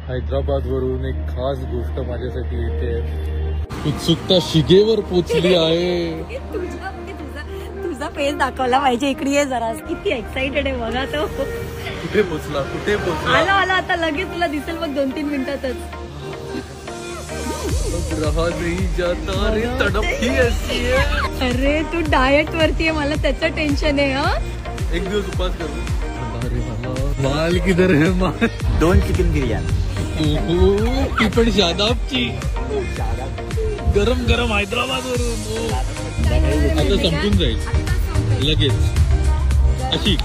हैदराबाद वरून एक खास गोष्ट माझ्यासाठी येते. उत्सुकता शिगेवर पोचली आहे. तुझा फेस दाखवला पाहिजे. इकडे ये जरा. किती एक्साइटेड आहे बघा तो. कुठे पोचला आला आता लगेच तुला दिसेल बघ 2-3 मिनिटातच. रहा नहीं जाता रे तड़प ही ऐसी है. अरे तू डाएट वरती आहे. मला त्याचं टेन्शन आहे. हा एक दिवस उपास करू. अरे माल किधर है माल. 2 चिकन बिर्याणी. ती पण शादाबची. गरम गरम हैदराबाद वरून. आता संपून जाईल लगेच अशी.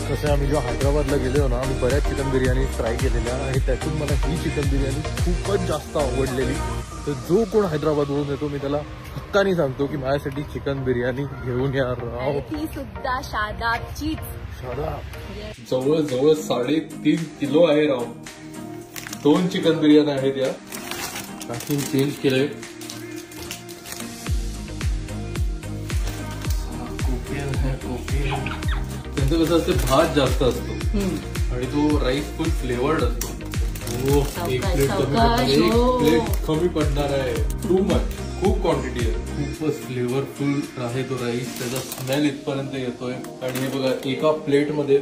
कसं आम्ही जेव्हा हैदराबादला गेलो ना, आम्ही बऱ्याच चिकन बिर्याणी ट्राय केलेल्या आणि त्यातून मला ही चिकन बिर्याणी खूपच जास्त आवडलेली. तर जो कोण हैदराबादवरून येतो मी त्याला हक्काने सांगतो की माझ्यासाठी चिकन बिर्याणी घेऊन या राव. ती सुद्धा शादाबचीच. शादाब जवळ 3.5 किलो आहे राव. 2 चिकन बिर्याणी आहेत या. पॅकिंग चेंज केलंय. त्यांचं कसं असतं, भात जास्त असतो आणि तो राईस फुल फ्लेवर्ड असतो. एक प्लेट कमी पडणार आहे. Too much. खूप क्वांटिटी आहे. खूपच फ्लेवरफुल आहे तो राईस. त्याचा स्मेल इथपर्यंत येतोय. आणि हे बघा, एका प्लेट मध्ये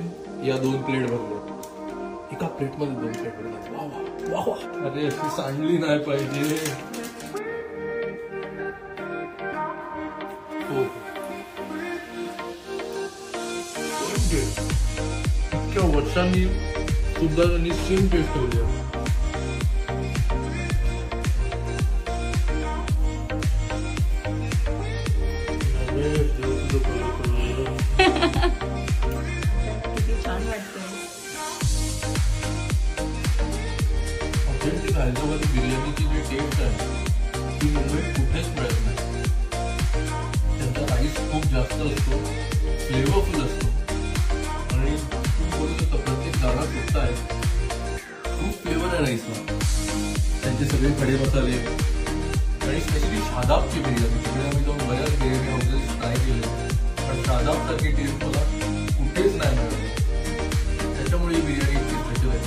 या 2 प्लेट भरल्या. एका प्लेट मध्ये 2 प्लेट भरल्या. वा. अरे अशी सांडली नाही पाहिजे. इतक्या वर्षांनी सुद्धा त्यांनी सेम टेस्ट ठेवली. छान वाटतं. ऑथेंटिक हैदराबादी बिर्याणीची जी टेस्ट आहे ती मुंबईत कुठेच मिळत नाही. त्यांचा राईस खूप जास्त असतो, फ्लेवरफुल असतो आणि बोलतो प्रत्येक दाणा सुद्धा आहे. खूप फ्लेवर आहे राईसला. त्यांचे सगळे खडे मसाले आणि स्पेशली शादाबची बिर्याणी. त्यामुळे आम्ही जाऊन बऱ्याच बिर्याणी हाऊसेस ट्राय केले पण शादाबसारखी टेस्ट मला कुठेच नाही मिळाली. त्याच्यामुळे ही बिर्याणी इतकी स्पेशल आहे.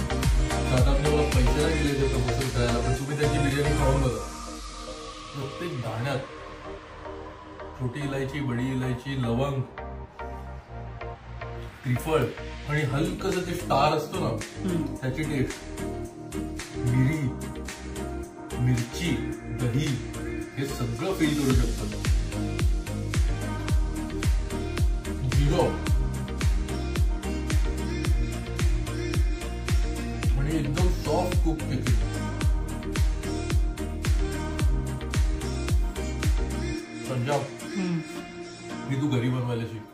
शादाबने मला पैसे नाही दिले ते प्रमोशन करायला, पण तुम्ही त्यांची बिर्याणी खाऊन बघा. प्रत्येक दाण्यात छोटी इलायची, बडी इलायची, लवंग, त्रिफळ आणि हलकस ते स्टार असतो ना त्याची टेस्ट. मिरी, मिरची, दही हे सगळं फील करू शकतात. झिरो आणि एकदम सॉफ्ट कुक केली. पंजाब, मी तू घरी बनवायला शिक.